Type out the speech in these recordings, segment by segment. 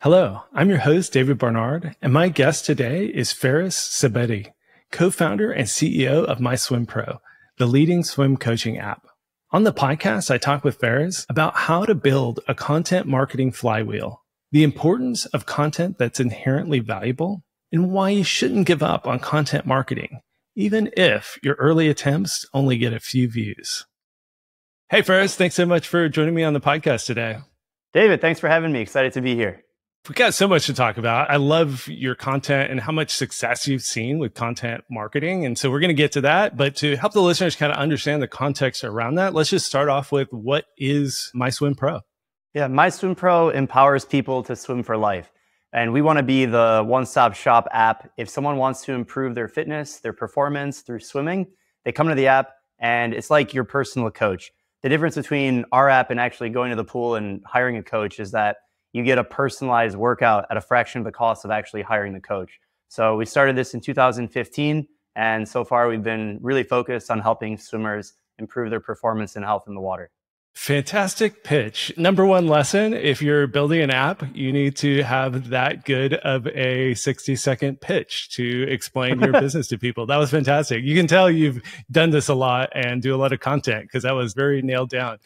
Hello, I'm your host, David Barnard, and my guest today is Fares Ksebati, co-founder and CEO of MySwimPro, the leading swim coaching app. On the podcast, I talk with Fares about how to build a content marketing flywheel, the importance of content that's inherently valuable, and why you shouldn't give up on content marketing, even if your early attempts only get a few views. Hey, Fares, thanks so much for joining me on the podcast today. David, thanks for having me. Excited to be here. We've got so much to talk about. I love your content and how much success you've seen with content marketing. And so we're going to get to that. But to help the listeners kind of understand the context around that, let's just start off with what is MySwimPro? Yeah, MySwimPro empowers people to swim for life. And we want to be the one-stop shop app. If someone wants to improve their fitness, their performance through swimming, they come to the app and it's like your personal coach. The difference between our app and actually going to the pool and hiring a coach is that you get a personalized workout at a fraction of the cost of actually hiring the coach. So we started this in 2015, and so far we've been really focused on helping swimmers improve their performance and health in the water. Fantastic pitch. Number one lesson, if you're building an app, you need to have that good of a 60-second pitch to explain your business to people. That was fantastic. You can tell you've done this a lot and do a lot of content because that was very nailed down.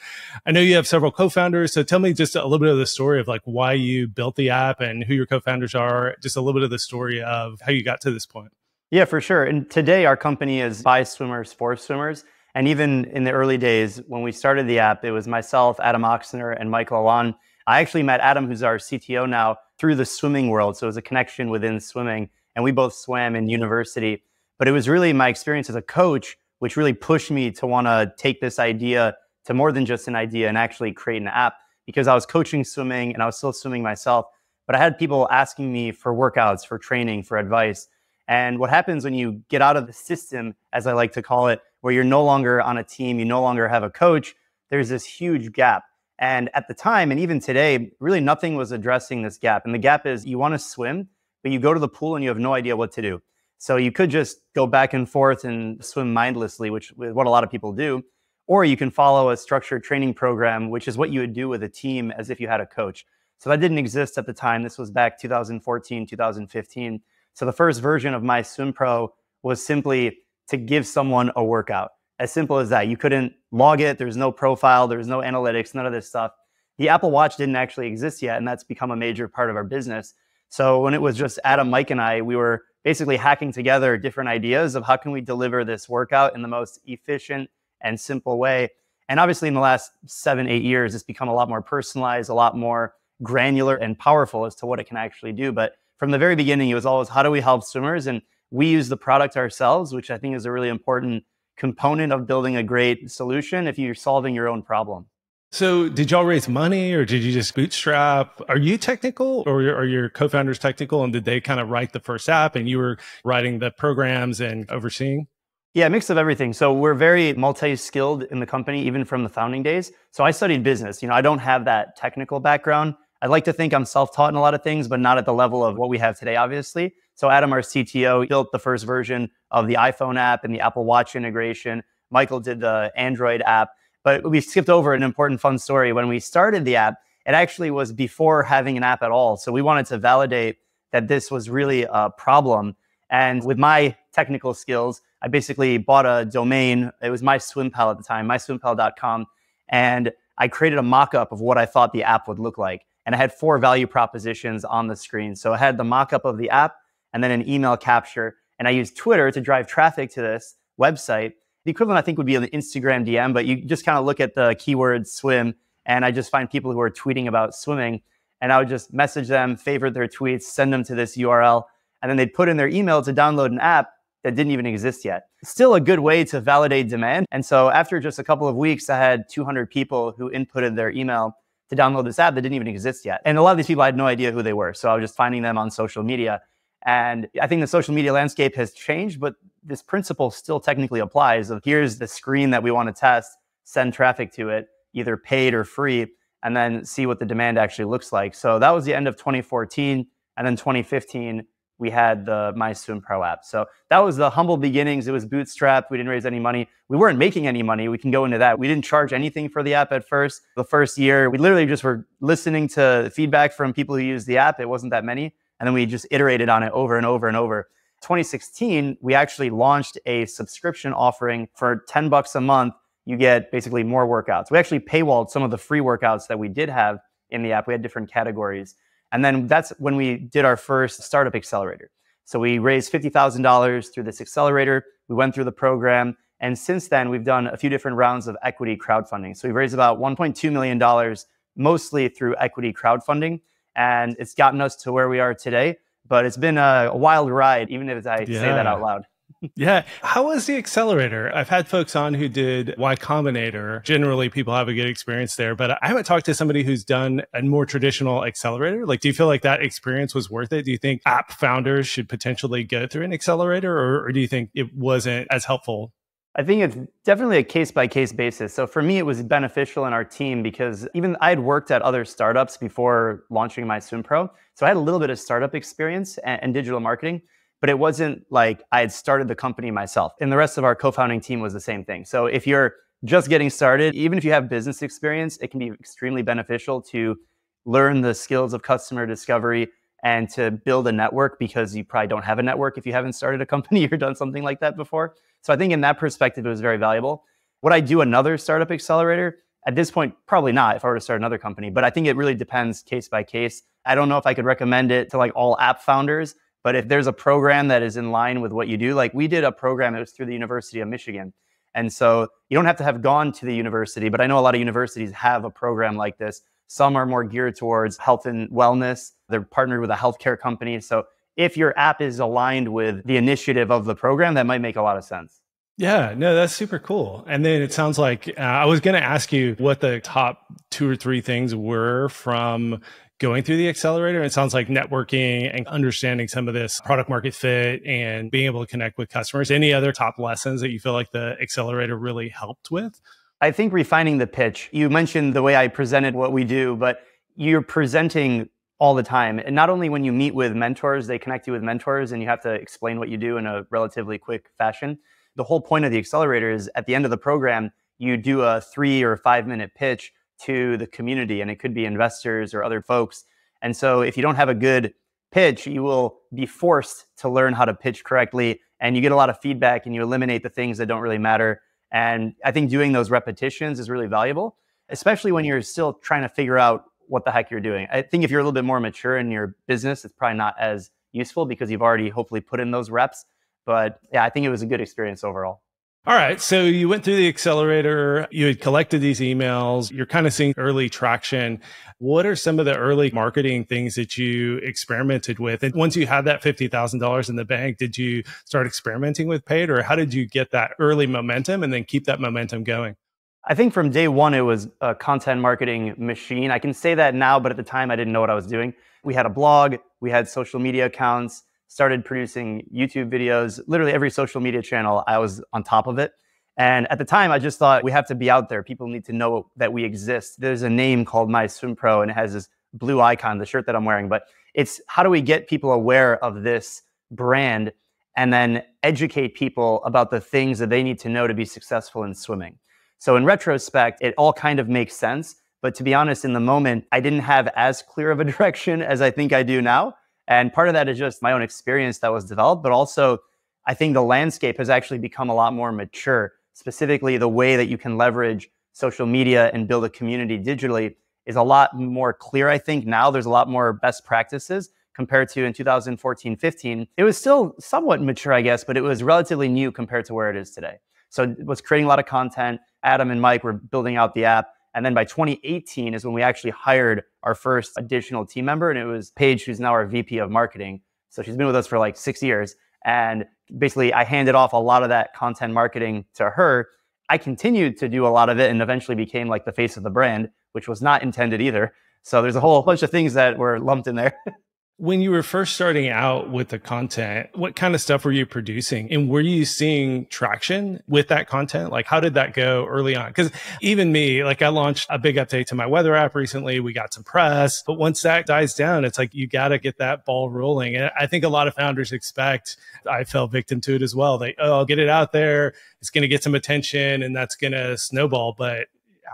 I know you have several co-founders, so tell me just a little bit of the story of like why you built the app and who your co-founders are, just a little bit of the story of how you got to this point. Yeah, for sure. And today our company is by swimmers for swimmers. And even in the early days, when we started the app, it was myself, Adam Oxner, and Michael Alon. I actually met Adam, who's our CTO now, through the swimming world. So it was a connection within swimming. And we both swam in university. But it was really my experience as a coach, which really pushed me to want to take this idea to more than just an idea and actually create an app. Because I was coaching swimming and I was still swimming myself. But I had people asking me for workouts, for training, for advice. And what happens when you get out of the system, as I like to call it, where you're no longer on a team, you no longer have a coach, there's this huge gap. And at the time, and even today, really nothing was addressing this gap. And the gap is you want to swim, but you go to the pool and you have no idea what to do. So you could just go back and forth and swim mindlessly, which is what a lot of people do. Or you can follow a structured training program, which is what you would do with a team as if you had a coach. So that didn't exist at the time. This was back 2014, 2015. So the first version of MySwimPro was simply to give someone a workout. As simple as that. You couldn't log it. There's no profile. There's no analytics, none of this stuff. The Apple Watch didn't actually exist yet, and that's become a major part of our business. So when it was just Adam, Mike, and I, we were basically hacking together different ideas of how can we deliver this workout in the most efficient and simple way. And obviously in the last 7-8 years, it's become a lot more personalized, a lot more granular and powerful as to what it can actually do. But from the very beginning, it was always, how do we help swimmers? And we use the product ourselves, which I think is a really important component of building a great solution if you're solving your own problem. So did y'all raise money or did you just bootstrap? Are you technical or are your co-founders technical? And did they kind of write the first app and you were writing the programs and overseeing? Yeah, a mix of everything. So we're very multi-skilled in the company, even from the founding days. So I studied business. I don't have that technical background. I'd like to think I'm self-taught in a lot of things, but not at the level of what we have today, obviously. So Adam, our CTO, built the first version of the iPhone app and the Apple Watch integration. Michael did the Android app. But we skipped over an important fun story. When we started the app, it actually was before having an app at all. So we wanted to validate that this was really a problem. And with my technical skills, I basically bought a domain. It was MySwimPal at the time, myswimpal.com. And I created a mock-up of what I thought the app would look like. And I had 4 value propositions on the screen. So I had the mock-up of the app and then an email capture. And I used Twitter to drive traffic to this website. The equivalent, I think, would be an Instagram DM, but you just kind of look at the keyword swim. And I just find people who are tweeting about swimming. And I would just message them, favorite their tweets, send them to this URL. And then they'd put in their email to download an app that didn't even exist yet. Still a good way to validate demand. And so after just a couple of weeks, I had 200 people who inputted their email to download this app that didn't even exist yet. And a lot of these people, I had no idea who they were. So I was just finding them on social media. And I think the social media landscape has changed, but this principle still technically applies of here's the screen that we want to test, send traffic to it, either paid or free, and then see what the demand actually looks like. So that was the end of 2014. And then 2015, we had the MySwimPro app. So that was the humble beginnings. It was bootstrapped. We didn't raise any money. We weren't making any money. We can go into that. We didn't charge anything for the app at first. The first year, we literally just were listening to feedback from people who used the app. It wasn't that many. And then we just iterated on it over and over and over. 2016, we actually launched a subscription offering for $10 a month. You get basically more workouts. We actually paywalled some of the free workouts that we did have in the app. We had different categories. And then that's when we did our first startup accelerator. So we raised $50,000 through this accelerator. We went through the program. And since then, we've done a few different rounds of equity crowdfunding. So we've raised about $1.2 million, mostly through equity crowdfunding. And it's gotten us to where we are today. But it's been a wild ride, even if I say that out loud. Yeah. How was the accelerator? I've had folks on who did Y Combinator. Generally, people have a good experience there, but I haven't talked to somebody who's done a more traditional accelerator. Like, do you feel like that experience was worth it? Do you think app founders should potentially go through an accelerator, or do you think it wasn't as helpful? I think it's definitely a case-by-case basis. So for me, it was beneficial in our team because even I had worked at other startups before launching MySwimPro. So I had a little bit of startup experience and digital marketing, but it wasn't like I had started the company myself. And the rest of our co-founding team was the same thing. So if you're just getting started, even if you have business experience, it can be extremely beneficial to learn the skills of customer discovery and to build a network, because you probably don't have a network if you haven't started a company or done something like that before. So I think in that perspective, it was very valuable. Would I do another startup accelerator? At this point, probably not if I were to start another company, but I think it really depends case by case. I don't know if I could recommend it to like all app founders, but if there's a program that is in line with what you do, like we did a program that was through the University of Michigan. And so you don't have to have gone to the university, but I know a lot of universities have a program like this. Some are more geared towards health and wellness. They're partnered with a healthcare company. So if your app is aligned with the initiative of the program, that might make a lot of sense. Yeah, no, that's super cool. And then it sounds like I was going to ask you what the top 2 or 3 things were from going through the accelerator. It sounds like networking and understanding some of this product market fit and being able to connect with customers. Any other top lessons that you feel like the accelerator really helped with? I think refining the pitch. You mentioned the way I presented what we do, but you're presenting all the time. And not only when you meet with mentors, they connect you with mentors and you have to explain what you do in a relatively quick fashion. The whole point of the accelerator is at the end of the program, you do a 3 or 5 minute pitch to the community, and it could be investors or other folks. And so if you don't have a good pitch, you will be forced to learn how to pitch correctly, and you get a lot of feedback and you eliminate the things that don't really matter. And I think doing those repetitions is really valuable, especially when you're still trying to figure out what the heck you're doing. I think if you're a little bit more mature in your business, it's probably not as useful because you've already hopefully put in those reps. But yeah, I think it was a good experience overall. All right. So you went through the accelerator, you had collected these emails, you're kind of seeing early traction. What are some of the early marketing things that you experimented with? And once you had that $50,000 in the bank, did you start experimenting with paid, or how did you get that early momentum and then keep that momentum going? I think from day one, it was a content marketing machine. I can say that now, but at the time I didn't know what I was doing. We had a blog, we had social media accounts, started producing YouTube videos, literally every social media channel, I was on top of it. And at the time, I just thought we have to be out there. People need to know that we exist. There's a name called MySwimPro, and it has this blue icon, the shirt that I'm wearing. But it's how do we get people aware of this brand and then educate people about the things that they need to know to be successful in swimming. So in retrospect, it all kind of makes sense. But to be honest, in the moment, I didn't have as clear of a direction as I think I do now. And part of that is just my own experience that was developed, but also I think the landscape has actually become a lot more mature. Specifically, the way that you can leverage social media and build a community digitally is a lot more clear, I think. Now there's a lot more best practices compared to in 2014, 15. It was still somewhat mature, I guess, but it was relatively new compared to where it is today. So it was creating a lot of content. Adam and Mike were building out the app. And then by 2018 is when we actually hired our first additional team member. And it was Paige, who's now our VP of marketing. So she's been with us for like 6 years. And basically, I handed off a lot of that content marketing to her. I continued to do a lot of it and eventually became like the face of the brand, which was not intended either. So there's a whole bunch of things that were lumped in there. When you were first starting out with the content, what kind of stuff were you producing? And were you seeing traction with that content? Like, how did that go early on? Because even me, like I launched a big update to my weather app recently. We got some press, but once that dies down, it's like, you got to get that ball rolling. And I think a lot of founders expect, I fell victim to it as well. Oh, I'll get it out there. It's going to get some attention and that's going to snowball. But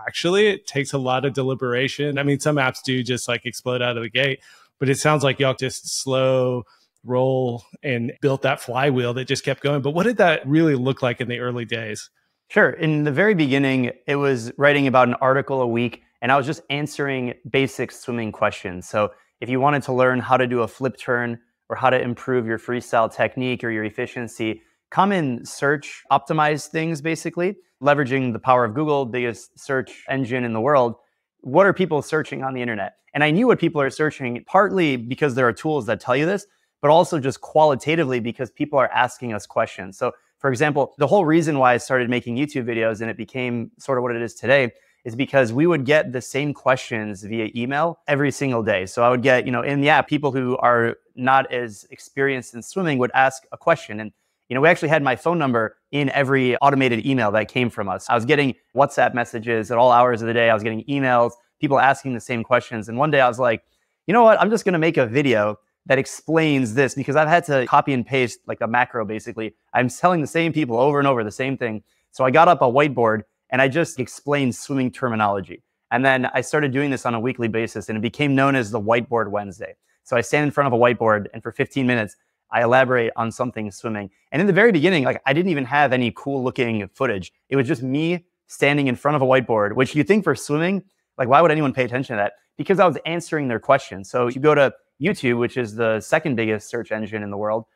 actually, it takes a lot of deliberation. I mean, some apps do just like explode out of the gate. But it sounds like y'all just slow roll and built that flywheel that just kept going. But what did that really look like in the early days? Sure. In the very beginning, it was writing about an article a week, and I was just answering basic swimming questions. So if you wanted to learn how to do a flip turn or how to improve your freestyle technique or your efficiency, common search optimized things, basically, leveraging the power of Google, biggest search engine in the world. What are people searching on the internet? And I knew what people are searching, partly because there are tools that tell you this, but also just qualitatively because people are asking us questions. So for example, the whole reason why I started making YouTube videos and it became sort of what it is today is because we would get the same questions via email every single day. So I would get, in the app, people who are not as experienced in swimming would ask a question. And we actually had my phone number in every automated email that came from us. I was getting WhatsApp messages at all hours of the day. I was getting emails, people asking the same questions. And one day I was like, you know what? I'm just going to make a video that explains this because I've had to copy and paste like a macro, basically. I'm telling the same people over and over the same thing. So I got up a whiteboard and I just explained swimming terminology. And then I started doing this on a weekly basis and it became known as the Whiteboard Wednesday. So I stand in front of a whiteboard and for 15 minutes, I elaborate on something swimming. And in the very beginning, like I didn't even have any cool looking footage. It was just me standing in front of a whiteboard, which you think for swimming, like why would anyone pay attention to that? Because I was answering their questions. So you go to YouTube, which is the second biggest search engine in the world,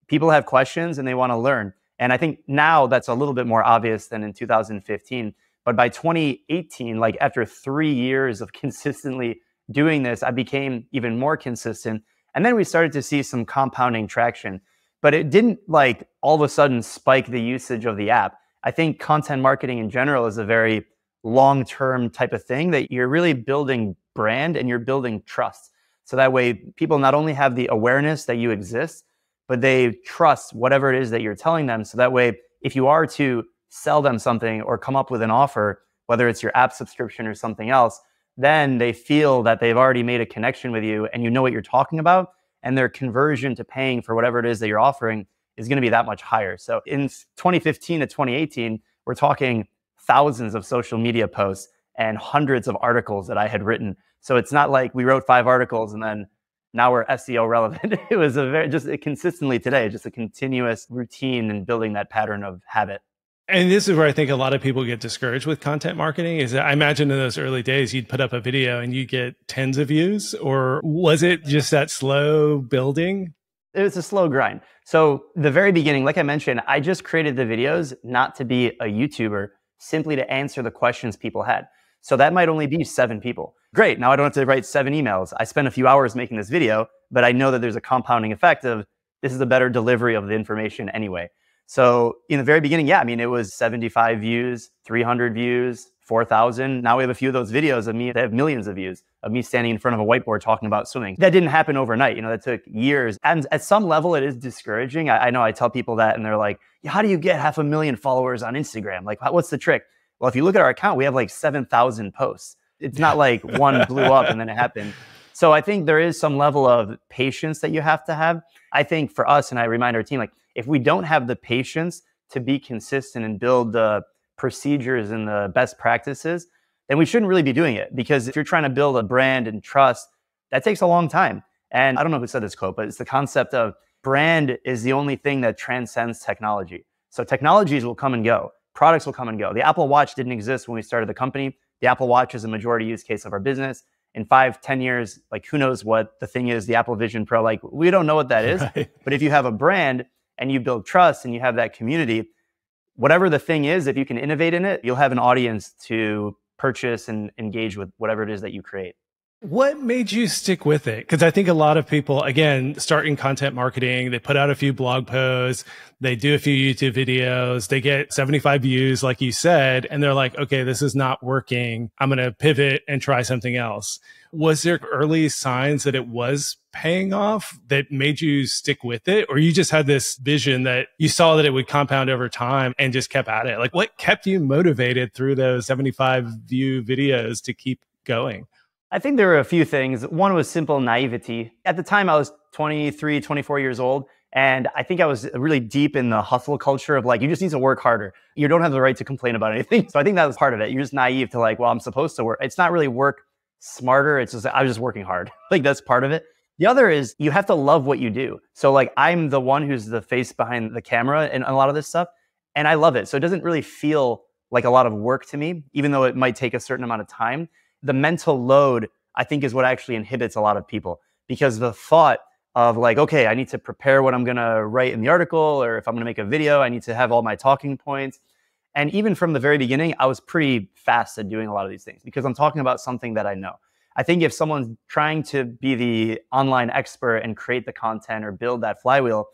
people have questions and they want to learn. And I think now that's a little bit more obvious than in 2015. But by 2018, like after 3 years of consistently doing this, I became even more consistent. And then we started to see some compounding traction, but it didn't like all of a sudden spike the usage of the app. I think content marketing in general is a very long-term type of thing that you're really building brand and you're building trust. So that way people not only have the awareness that you exist, but they trust whatever it is that you're telling them. So that way, if you are to sell them something or come up with an offer, whether it's your app subscription or something else, then they feel that they've already made a connection with you and you know what you're talking about, and their conversion to paying for whatever it is that you're offering is going to be that much higher. So in 2015 to 2018, we're talking thousands of social media posts and hundreds of articles that I had written. So it's not like we wrote 5 articles and then now we're SEO relevant. It was consistently today, just a continuous routine and building that pattern of habit. And this is where I think a lot of people get discouraged with content marketing is that I imagine in those early days, you'd put up a video and you get tens of views, or was it just that slow building? It was a slow grind. So the very beginning, like I mentioned, I just created the videos not to be a YouTuber, simply to answer the questions people had. So that might only be 7 people. Great, now I don't have to write 7 emails. I spent a few hours making this video, but I know that there's a compounding effect of this is a better delivery of the information anyway. So in the very beginning, yeah, I mean, it was 75 views, 300 views, 4,000. Now we have a few of those videos of me that have millions of views of me standing in front of a whiteboard talking about swimming. That didn't happen overnight. That took years. And at some level, it is discouraging. I know I tell people that and they're like, yeah, how do you get 500,000 followers on Instagram? Like, what's the trick? Well, if you look at our account, we have like 7,000 posts. It's not like one blew up and then it happened. So I think there is some level of patience that you have to have. I think for us, and I remind our team, like if we don't have the patience to be consistent and build the procedures and the best practices, then we shouldn't really be doing it. Because if you're trying to build a brand and trust, that takes a long time. And I don't know who said this quote, but it's the concept of brand is the only thing that transcends technology. So technologies will come and go. Products will come and go. The Apple Watch didn't exist when we started the company. The Apple Watch is a majority use case of our business. In 5-10 years, like who knows what the thing is, the Apple Vision Pro, like we don't know what that is. Right. But if you have a brand and you build trust and you have that community, whatever the thing is, if you can innovate in it, you'll have an audience to purchase and engage with whatever it is that you create. What made you stick with it? Because I think a lot of people, again, starting content marketing, they put out a few blog posts, they do a few YouTube videos, they get 75 views, like you said, and they're like, okay, this is not working. I'm going to pivot and try something else. Was there early signs that it was paying off that made you stick with it? Or you just had this vision that you saw that it would compound over time and just kept at it? Like what kept you motivated through those 75 view videos to keep going? I think there were a few things. One was simple naivety. At the time, I was 23, 24 years old. And I think I was really deep in the hustle culture of like, you just need to work harder. You don't have the right to complain about anything. So I think that was part of it. You're just naive to like, well, I'm supposed to work. It's not really work smarter. It's just, I was just working hard. Like that's part of it. The other is you have to love what you do. So like I'm the one who's the face behind the camera in a lot of this stuff. And I love it. So it doesn't really feel like a lot of work to me, even though it might take a certain amount of time. The mental load, I think, is what actually inhibits a lot of people because the thought of like, okay, I need to prepare what I'm going to write in the article, or if I'm going to make a video, I need to have all my talking points. And even from the very beginning, I was pretty fast at doing a lot of these things because I'm talking about something that I know. I think if someone's trying to be the online expert and create the content or build that flywheel,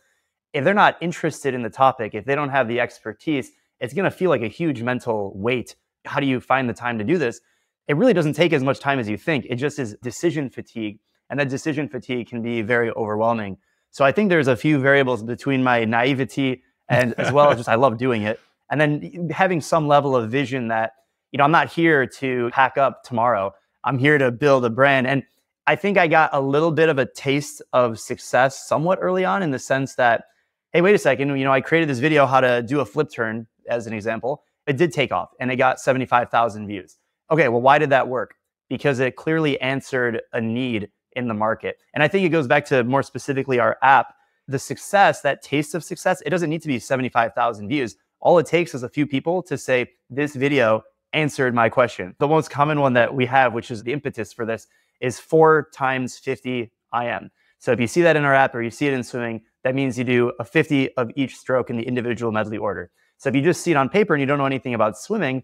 if they're not interested in the topic, if they don't have the expertise, it's going to feel like a huge mental weight. How do you find the time to do this? It really doesn't take as much time as you think. It just is decision fatigue. And that decision fatigue can be very overwhelming. So I think there's a few variables between my naivety and as well as just I love doing it. And then having some level of vision that, I'm not here to pack up tomorrow. I'm here to build a brand. And I think I got a little bit of a taste of success somewhat early on in the sense that, hey, wait a second, I created this video how to do a flip turn as an example. It did take off and it got 75,000 views. Okay, well, why did that work? Because it clearly answered a need in the market. And I think it goes back to more specifically our app. The success, that taste of success, it doesn't need to be 75,000 views. All it takes is a few people to say, this video answered my question. The most common one that we have, which is the impetus for this, is 4 times 50 IM. So if you see that in our app or you see it in swimming, that means you do a 50 of each stroke in the individual medley order. So if you just see it on paper and you don't know anything about swimming,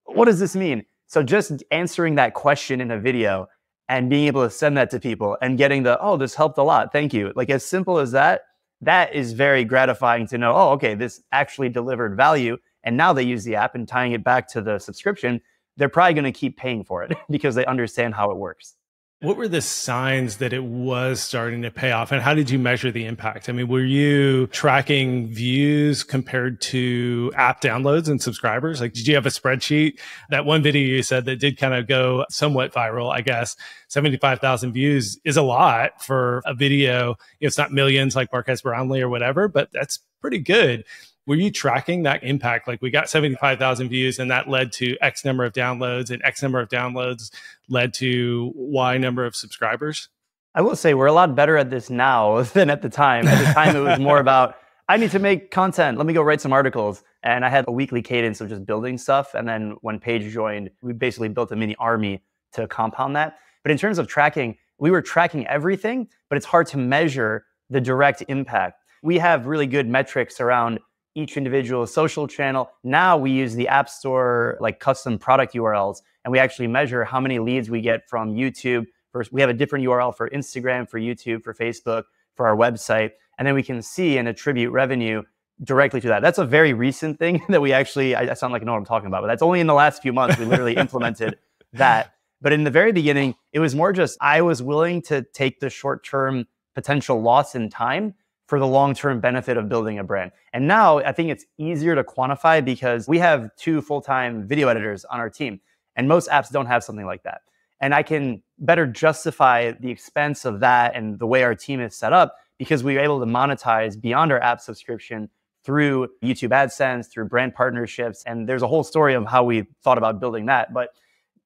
what does this mean? So just answering that question in a video and being able to send that to people and getting oh, this helped a lot. Thank you. Like as simple as that, that is very gratifying to know, oh, okay, this actually delivered value. And now they use the app and tying it back to the subscription, they're probably going to keep paying for it because they understand how it works. What were the signs that it was starting to pay off and how did you measure the impact? I mean, were you tracking views compared to app downloads and subscribers? Like, did you have a spreadsheet? That one video you said that did kind of go somewhat viral, I guess, 75,000 views is a lot for a video. It's not millions like Marquez Brownlee or whatever, but that's pretty good. Were you tracking that impact? Like we got 75,000 views and that led to X number of downloads and X number of downloads led to Y number of subscribers? I will say we're a lot better at this now than at the time. At the time, it was more about, I need to make content. Let me go write some articles. And I had a weekly cadence of just building stuff. And then when Paige joined, we basically built a mini army to compound that. But in terms of tracking, we were tracking everything, but it's hard to measure the direct impact. We have really good metrics around each individual social channel. Now we use the App Store, like custom product URLs, and we actually measure how many leads we get from YouTube. First, we have a different URL for Instagram, for YouTube, for Facebook, for our website, and then we can see and attribute revenue directly to that. That's a very recent thing that we actually, I sound like I know what I'm talking about, but that's only in the last few months we literally implemented that. But in the very beginning, it was more just, I was willing to take the short-term potential loss in time for the long-term benefit of building a brand. And now I think it's easier to quantify because we have 2 full-time video editors on our team, and most apps don't have something like that. And I can better justify the expense of that and the way our team is set up because we were able to monetize beyond our app subscription through YouTube AdSense, through brand partnerships. And there's a whole story of how we thought about building that. But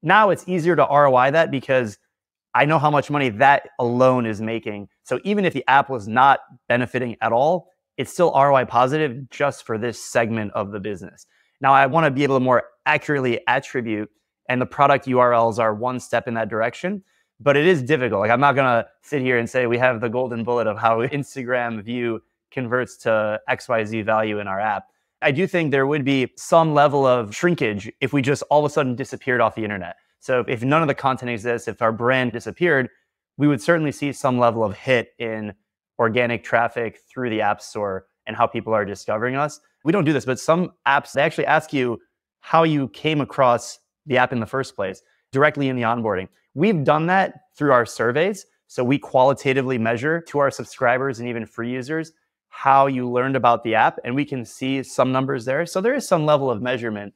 now it's easier to ROI that because I know how much money that alone is making. So even if the app was not benefiting at all, it's still ROI positive just for this segment of the business. Now, I want to be able to more accurately attribute, and the product URLs are one step in that direction, but it is difficult. Like I'm not going to sit here and say we have the golden bullet of how Instagram view converts to XYZ value in our app. I do think there would be some level of shrinkage if we just all of a sudden disappeared off the internet. So if none of the content exists, if our brand disappeared, we would certainly see some level of hit in organic traffic through the App Store and how people are discovering us. We don't do this, but some apps, they actually ask you how you came across the app in the first place, directly in the onboarding. We've done that through our surveys. So we qualitatively measure to our subscribers and even free users how you learned about the app, and we can see some numbers there. So there is some level of measurement,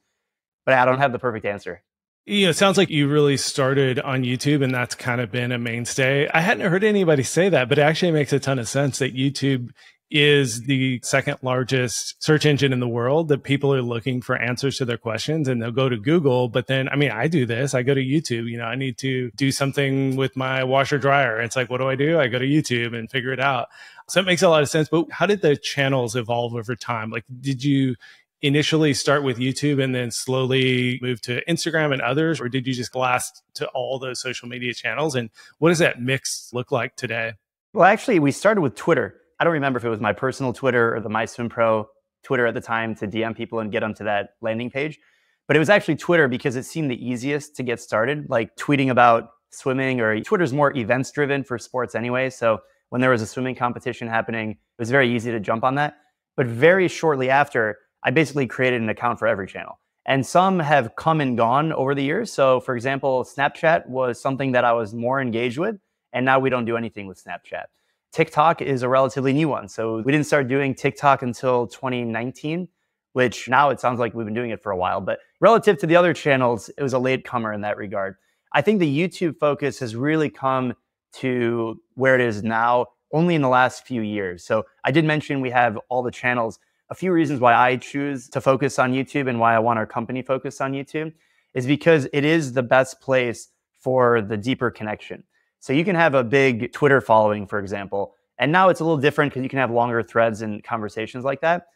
but I don't have the perfect answer. It sounds like you really started on YouTube and that's kind of been a mainstay. I hadn't heard anybody say that, but it actually makes a ton of sense that YouTube is the second largest search engine in the world, that people are looking for answers to their questions and they'll go to Google. But then, I mean, I do this, I go to YouTube, I need to do something with my washer dryer. It's like, what do? I go to YouTube and figure it out. So it makes a lot of sense. But how did the channels evolve over time? Like, did you initially start with YouTube and then slowly move to Instagram and others, or did you just blast to all those social media channels? And what does that mix look like today? Well, actually, we started with Twitter. I don't remember if it was my personal Twitter or the MySwimPro Twitter at the time to DM people and get them to that landing page. But it was actually Twitter because it seemed the easiest to get started, like tweeting about swimming, or Twitter's more events driven for sports anyway. So when there was a swimming competition happening, it was very easy to jump on that. But very shortly after, I basically created an account for every channel. And some have come and gone over the years. So for example, Snapchat was something that I was more engaged with, and now we don't do anything with Snapchat. TikTok is a relatively new one. So we didn't start doing TikTok until 2019, which now it sounds like we've been doing it for a while. But relative to the other channels, it was a latecomer in that regard. I think the YouTube focus has really come to where it is now only in the last few years. So I did mention we have all the channels. A few reasons why I choose to focus on YouTube and why I want our company focused on YouTube is because it is the best place for the deeper connection. So you can have a big Twitter following, for example, and now it's a little different because you can have longer threads and conversations like that.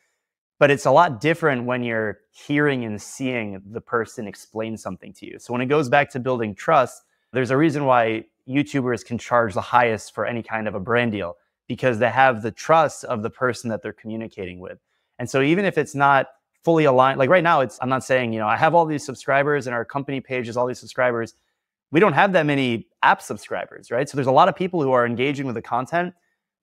But it's a lot different when you're hearing and seeing the person explain something to you. So when it goes back to building trust, there's a reason why YouTubers can charge the highest for any kind of a brand deal, because they have the trust of the person that they're communicating with. And so even if it's not fully aligned, like right now, I'm not saying, I have all these subscribers and our company page has all these subscribers. We don't have that many app subscribers, right? So there's a lot of people who are engaging with the content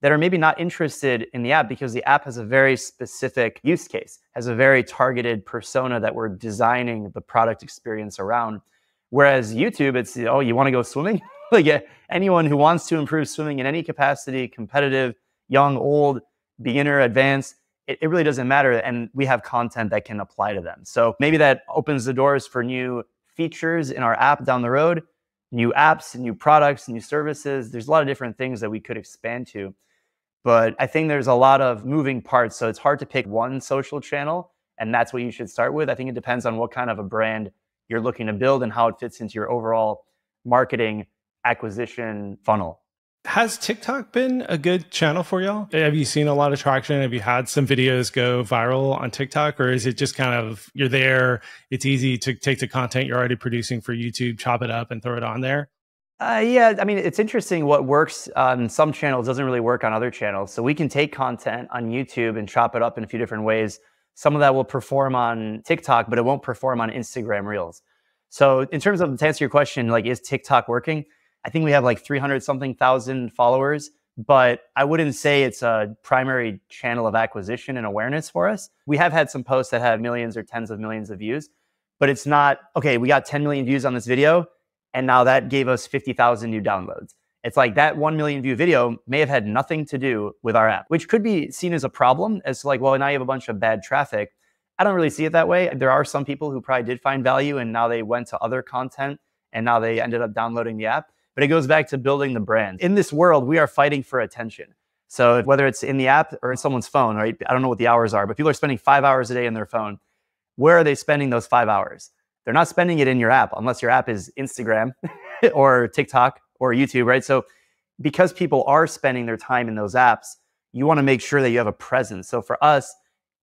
that are maybe not interested in the app because the app has a very specific use case, has a very targeted persona that we're designing the product experience around. Whereas YouTube, it's, oh, you want to go swimming? Like anyone who wants to improve swimming in any capacity, competitive, young, old, beginner, advanced, it really doesn't matter. And we have content that can apply to them. So maybe that opens the doors for new features in our app down the road, new apps, new products, new services. There's a lot of different things that we could expand to. But I think there's a lot of moving parts. So it's hard to pick one social channel, and that's what you should start with. I think it depends on what kind of a brand you're looking to build and how it fits into your overall marketing acquisition funnel. Has TikTok been a good channel for y'all? Have you seen a lot of traction? Have you had some videos go viral on TikTok, or is it just kind of, you're there, it's easy to take the content you're already producing for YouTube, chop it up and throw it on there? Yeah, I mean, it's interesting what works on some channels doesn't really work on other channels. So we can take content on YouTube and chop it up in a few different ways. Some of that will perform on TikTok, but it won't perform on Instagram Reels. So in terms of, to answer your question, like, is TikTok working? I think we have like 300 something thousand followers, but I wouldn't say it's a primary channel of acquisition and awareness for us. We have had some posts that have millions or tens of millions of views, but it's not, okay, we got 10 million views on this video, and now that gave us 50,000 new downloads. It's like that 1 million view video may have had nothing to do with our app, which could be seen as a problem, as to like, well, now you have a bunch of bad traffic. I don't really see it that way. There are some people who probably did find value and now they went to other content and now they ended up downloading the app. But it goes back to building the brand. In this world, we are fighting for attention. So whether it's in the app or in someone's phone, right? I don't know what the hours are, but people are spending 5 hours a day in their phone. Where are they spending those 5 hours? They're not spending it in your app, unless your app is Instagram or TikTok or YouTube, right? So because people are spending their time in those apps, you want to make sure that you have a presence. So for us,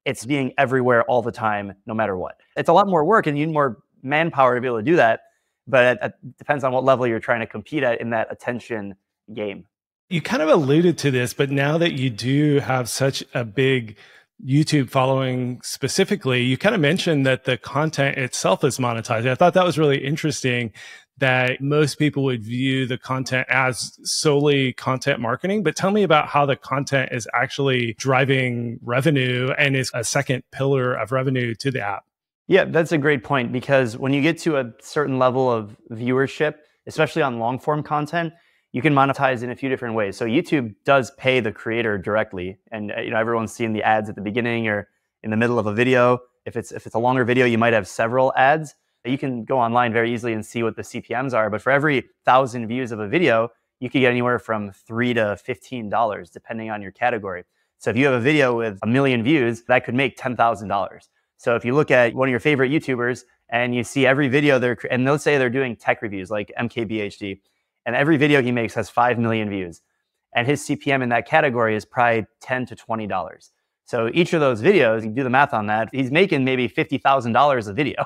it's being everywhere all the time, no matter what. It's a lot more work and you need more manpower to be able to do that. But it depends on what level you're trying to compete at in that attention game. You kind of alluded to this, but now that you do have such a big YouTube following specifically, you kind of mentioned that the content itself is monetized. I thought that was really interesting, that most people would view the content as solely content marketing. But tell me about how the content is actually driving revenue and is a second pillar of revenue to the app. Yeah, that's a great point, because when you get to a certain level of viewership, especially on long form content, you can monetize in a few different ways. So YouTube does pay the creator directly, and everyone's seen the ads at the beginning or in the middle of a video. If it's a longer video, you might have several ads. You can go online very easily and see what the CPMs are. But for every 1,000 views of a video, you could get anywhere from $3 to $15, depending on your category. So if you have a video with 1 million views, that could make $10,000. So if you look at one of your favorite YouTubers and you see every video and let's say they're doing tech reviews like MKBHD, and every video he makes has 5 million views, and his CPM in that category is probably $10 to $20. So each of those videos, you do the math on that, he's making maybe $50,000 a video.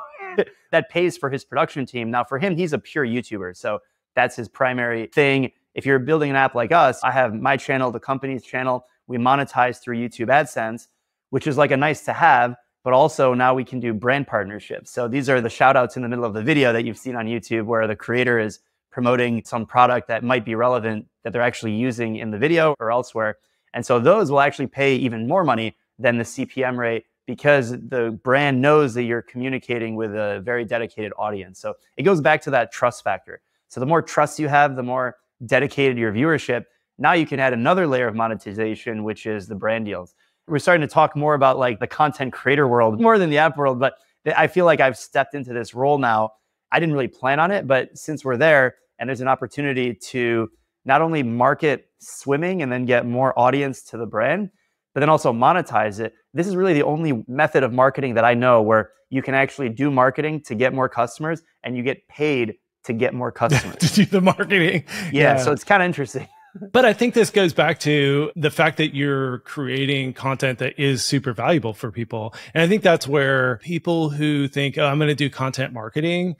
That pays for his production team. Now for him, he's a pure YouTuber, so that's his primary thing. If you're building an app like us, I have my channel, the company's channel. We monetize through YouTube AdSense, which is like a nice to have, but also now we can do brand partnerships. So these are the shout outs in the middle of the video that you've seen on YouTube where the creator is promoting some product that might be relevant that they're actually using in the video or elsewhere. And so those will actually pay even more money than the CPM rate because the brand knows that you're communicating with a very dedicated audience. So it goes back to that trust factor. So the more trust you have, the more dedicated your viewership. Now you can add another layer of monetization, which is the brand deals. We're starting to talk more about like the content creator world, more than the app world, but I feel like I've stepped into this role now. I didn't really plan on it, but since we're there and there's an opportunity to not only market swimming and then get more audience to the brand, but then also monetize it. This is really the only method of marketing that I know where you can actually do marketing to get more customers and you get paid to get more customers. To do the marketing. Yeah, so it's kind of interesting. But I think this goes back to the fact that you're creating content that is super valuable for people. And I think that's where people who think, oh, I'm going to do content marketing,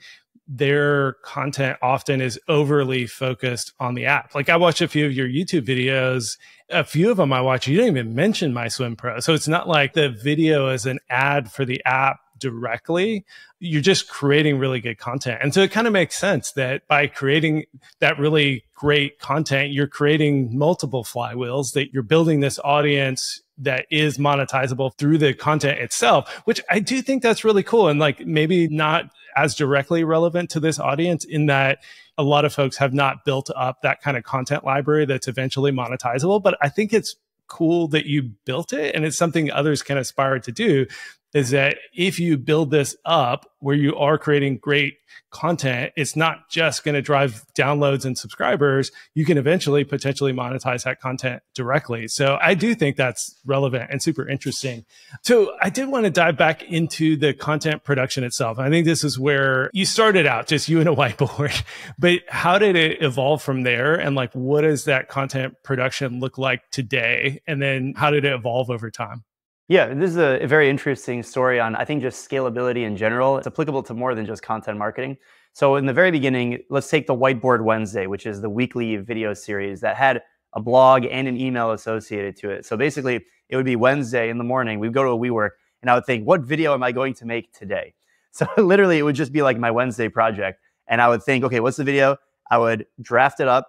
their content often is overly focused on the app. Like I watched a few of your YouTube videos. A few of them I watch, you don't even mention MySwimPro. So it's not like the video is an ad for the app directly. You're just creating really good content. And so it kind of makes sense that by creating that really great content, you're creating multiple flywheels, that you're building this audience that is monetizable through the content itself, which I do think that's really cool. And like maybe not as directly relevant to this audience in that a lot of folks have not built up that kind of content library that's eventually monetizable. But I think it's cool that you built it, and it's something others can aspire to do, is that if you build this up where you are creating great content, it's not just going to drive downloads and subscribers. You can eventually potentially monetize that content directly. So I do think that's relevant and super interesting. So I did want to dive back into the content production itself. I think this is where you started out, just you and a whiteboard, but how did it evolve from there? And like, what does that content production look like today? And then how did it evolve over time? Yeah, this is a very interesting story on, I think, just scalability in general. It's applicable to more than just content marketing. So in the very beginning, let's take the Whiteboard Wednesday, which is the weekly video series that had a blog and an email associated to it. So basically, it would be Wednesday in the morning. We'd go to a WeWork, and I would think, what video am I going to make today? So literally, it would just be like my Wednesday project. And I would think, okay, what's the video? I would draft it up,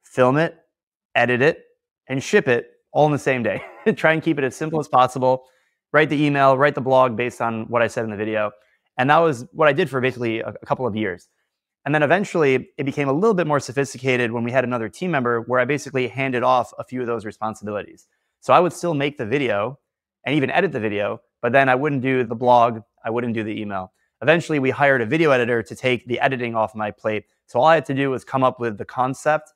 film it, edit it, and ship it all in the same day. Try and keep it as simple as possible. Write the email, write the blog based on what I said in the video. And that was what I did for basically a couple of years. And then eventually it became a little bit more sophisticated when we had another team member where I basically handed off a few of those responsibilities. So I would still make the video and even edit the video, but then I wouldn't do the blog, I wouldn't do the email. Eventually we hired a video editor to take the editing off my plate. So all I had to do was come up with the concept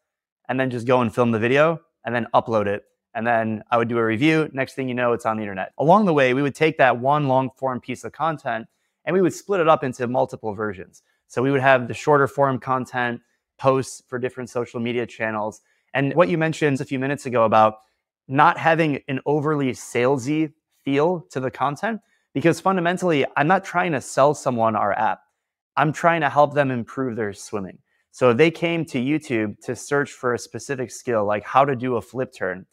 and then just go and film the video and then upload it. And then I would do a review. Next thing you know, it's on the internet. Along the way, we would take that one long form piece of content and we would split it up into multiple versions. So we would have the shorter form content, posts for different social media channels. And what you mentioned a few minutes ago about not having an overly salesy feel to the content, because fundamentally, I'm not trying to sell someone our app. I'm trying to help them improve their swimming. So if they came to YouTube to search for a specific skill, like how to do a flip turn,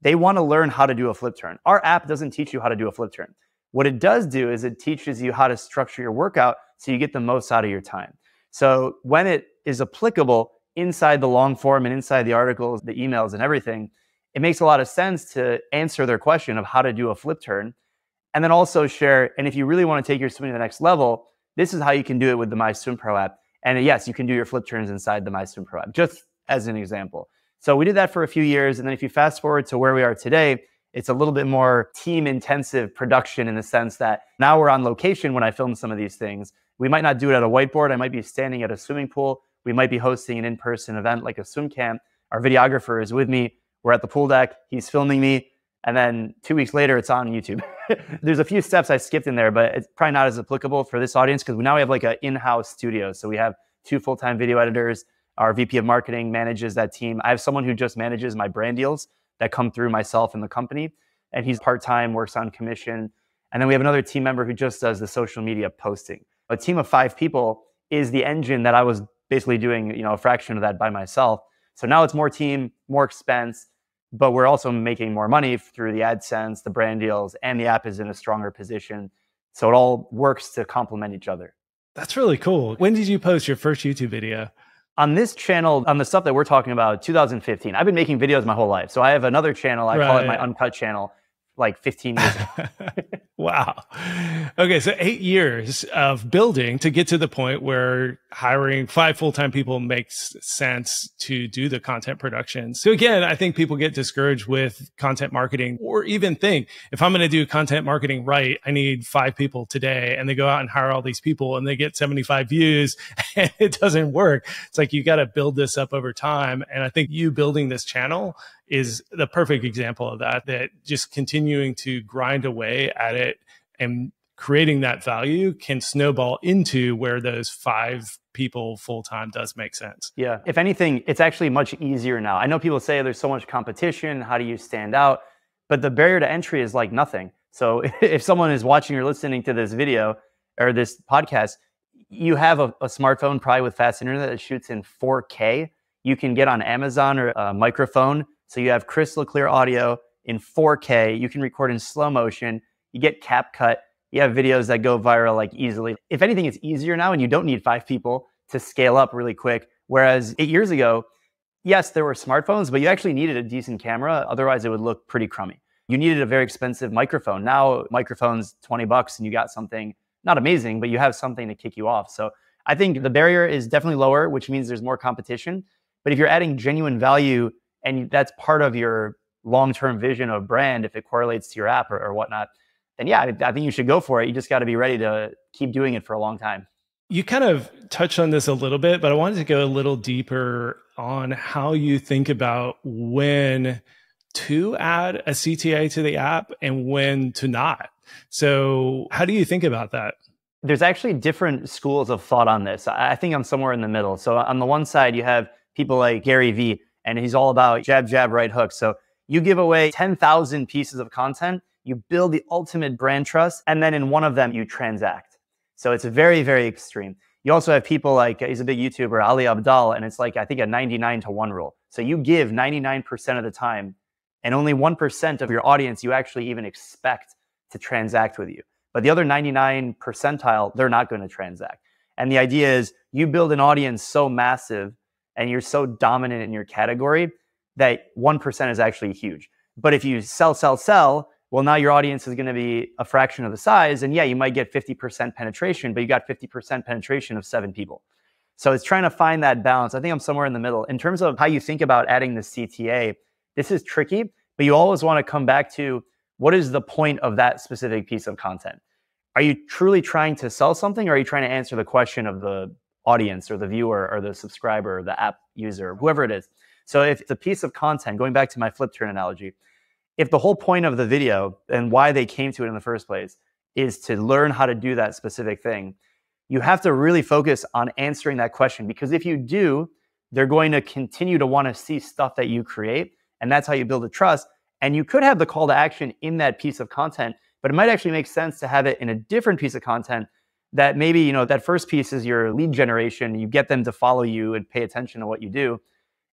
they want to learn how to do a flip turn. Our app doesn't teach you how to do a flip turn. What it does do is it teaches you how to structure your workout so you get the most out of your time. So when it is applicable inside the long form and inside the articles, the emails and everything, it makes a lot of sense to answer their question of how to do a flip turn. And then also share, and if you really want to take your swimming to the next level, this is how you can do it with the MySwimPro app. And yes, you can do your flip turns inside the MySwimPro app, just as an example. So we did that for a few years. And then if you fast forward to where we are today, it's a little bit more team intensive production in the sense that now we're on location when I film some of these things. We might not do it at a whiteboard. I might be standing at a swimming pool. We might be hosting an in-person event like a swim camp. Our videographer is with me. We're at the pool deck. He's filming me. And then 2 weeks later, it's on YouTube. There's a few steps I skipped in there, but it's probably not as applicable for this audience because now we have like an in-house studio. So we have 2 full-time video editors. Our VP of marketing manages that team. I have someone who just manages my brand deals that come through myself and the company. And he's part-time, works on commission. And then we have another team member who just does the social media posting. A team of 5 people is the engine that I was basically doing, a fraction of that by myself. So now it's more team, more expense, but we're also making more money through the AdSense, the brand deals, and the app is in a stronger position. So it all works to complement each other. That's really cool. When did you post your first YouTube video? On this channel, on the stuff that we're talking about, 2015. I've been making videos my whole life. So I have another channel, I call it my uncut channel, like 15 years ago. Wow. Okay, so 8 years of building to get to the point where hiring 5 full-time people makes sense to do the content production. So again, I think people get discouraged with content marketing or even think, if I'm going to do content marketing right, I need 5 people today. And they go out and hire all these people and they get 75 views and it doesn't work. It's like, you got to build this up over time. And I think you building this channel is the perfect example of that just continuing to grind away at it and creating that value can snowball into where those 5 people full-time does make sense. Yeah. If anything, it's actually much easier now. I know people say there's so much competition. How do you stand out? But the barrier to entry is like nothing. So if someone is watching or listening to this video or this podcast, you have a smartphone probably with fast internet that shoots in 4K. You can get on Amazon or a microphone. So you have crystal clear audio in 4K. You can record in slow motion. You get CapCut. You have videos that go viral like easily. If anything, it's easier now and you don't need 5 people to scale up really quick. Whereas 8 years ago, yes, there were smartphones, but you actually needed a decent camera. Otherwise, it would look pretty crummy. You needed a very expensive microphone. Now, microphone's $20 and you got something not amazing, but you have something to kick you off. So I think the barrier is definitely lower, which means there's more competition. But if you're adding genuine value and that's part of your long-term vision of brand, if it correlates to your app or whatnot, then yeah, I think you should go for it. You just got to be ready to keep doing it for a long time. You kind of touched on this a little bit, but I wanted to go a little deeper on how you think about when to add a CTA to the app and when to not. So how do you think about that? There's actually different schools of thought on this. I think I'm somewhere in the middle. So on the one side, you have people like Gary Vee, and he's all about jab, jab, right hook. So you give away 10,000 pieces of content, you build the ultimate brand trust, and then in one of them, you transact. So it's very, very extreme. You also have people like, he's a big YouTuber, Ali Abdal, and it's like, I think a 99-to-1 rule. So you give 99% of the time, and only 1% of your audience you actually even expect to transact with you. But the other 99 percentile, they're not going to transact. And the idea is you build an audience so massive and you're so dominant in your category that 1% is actually huge. But if you sell, well, now your audience is going to be a fraction of the size. And yeah, you might get 50% penetration, but you got 50% penetration of 7 people. So it's trying to find that balance. I think I'm somewhere in the middle. In terms of how you think about adding the CTA, this is tricky, but you always want to come back to what is the point of that specific piece of content? Are you truly trying to sell something, or are you trying to answer the question of the audience or the viewer or the subscriber or the app user, whoever it is? So if it's a piece of content, going back to my flip turn analogy, if the whole point of the video and why they came to it in the first place is to learn how to do that specific thing, you have to really focus on answering that question, because if you do, they're going to continue to want to see stuff that you create, and that's how you build a trust. And you could have the call to action in that piece of content, but it might actually make sense to have it in a different piece of content that maybe, that first piece is your lead generation. You get them to follow you and pay attention to what you do.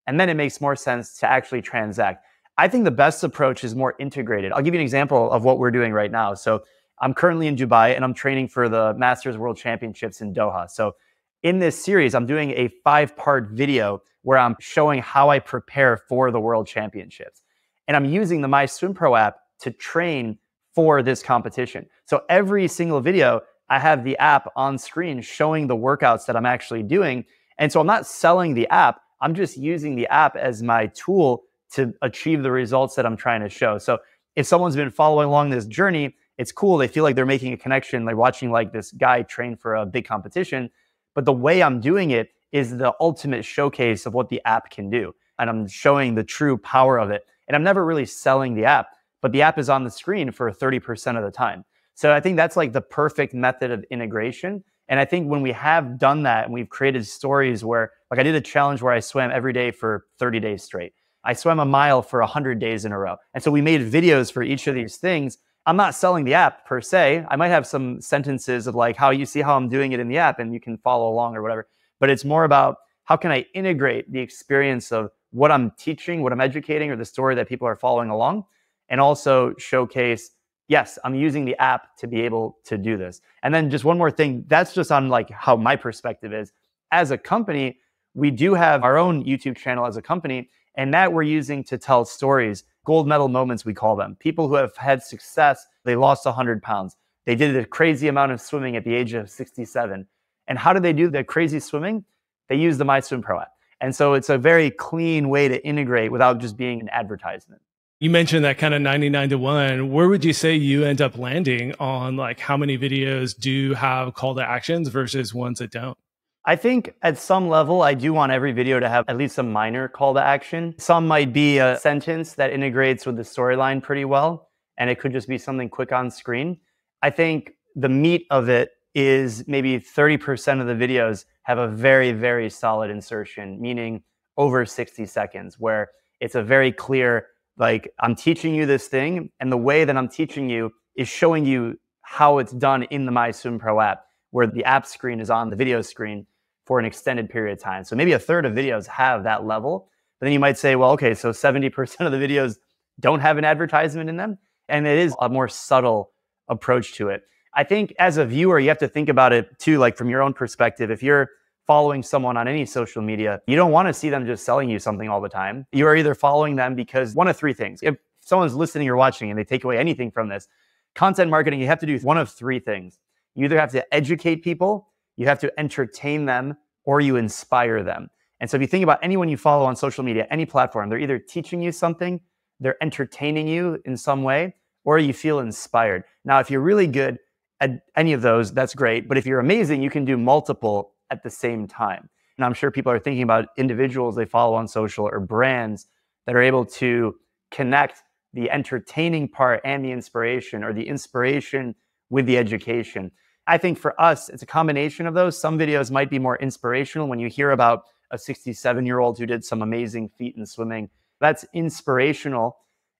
And then it makes more sense to actually transact. I think the best approach is more integrated. I'll give you an example of what we're doing right now. So I'm currently in Dubai and I'm training for the Masters World Championships in Doha. So in this series, I'm doing a 5-part video where I'm showing how I prepare for the World Championships. And I'm using the MySwimPro app to train for this competition. So every single video, I have the app on screen showing the workouts that I'm actually doing. And so I'm not selling the app. I'm just using the app as my tool to achieve the results that I'm trying to show. So if someone's been following along this journey, it's cool. They feel like they're making a connection, like watching like this guy train for a big competition. But the way I'm doing it is the ultimate showcase of what the app can do. And I'm showing the true power of it. And I'm never really selling the app, but the app is on the screen for 30% of the time. So I think that's like the perfect method of integration. And I think when we have done that and we've created stories where, like I did a challenge where I swam every day for 30 days straight. I swam a mile for 100 days in a row. And so we made videos for each of these things. I'm not selling the app per se. I might have some sentences of like how you see how I'm doing it in the app and you can follow along or whatever. But it's more about how can I integrate the experience of what I'm teaching, what I'm educating, or the story that people are following along, and also showcase, yes, I'm using the app to be able to do this. And then just one more thing, that's just on like how my perspective is. As a company, we do have our own YouTube channel as a company, and that we're using to tell stories, gold medal moments, we call them. People who have had success, they lost 100 pounds. They did a crazy amount of swimming at the age of 67. And how did they do the crazy swimming? They use the MySwimPro app. And so it's a very clean way to integrate without just being an advertisement. You mentioned that kind of 99-to-1. Where would you say you end up landing on like how many videos do have call to actions versus ones that don't? I think at some level, I do want every video to have at least a minor call to action. Some might be a sentence that integrates with the storyline pretty well, and it could just be something quick on screen. I think the meat of it is maybe 30% of the videos have a very, very solid insertion, meaning over 60 seconds, where it's a very clear, like, I'm teaching you this thing, and the way that I'm teaching you is showing you how it's done in the MySwimPro app, where the app screen is on the video screen for an extended period of time. So maybe a third of videos have that level. But then you might say, well, okay, so 70% of the videos don't have an advertisement in them. And it is a more subtle approach to it. I think as a viewer, you have to think about it too, like from your own perspective. If you're following someone on any social media, you don't want to see them just selling you something all the time. You are either following them because one of three things. If someone's listening or watching and they take away anything from this, content marketing, you have to do one of three things. You either have to educate people, you have to entertain them, or you inspire them. And so if you think about anyone you follow on social media, any platform, they're either teaching you something, they're entertaining you in some way, or you feel inspired. Now, if you're really good at any of those, that's great. But if you're amazing, you can do multiple at the same time. And I'm sure people are thinking about individuals they follow on social or brands that are able to connect the entertaining part and the inspiration, or the inspiration with the education. I think for us, it's a combination of those. Some videos might be more inspirational. When you hear about a 67-year-old who did some amazing feat in swimming, that's inspirational.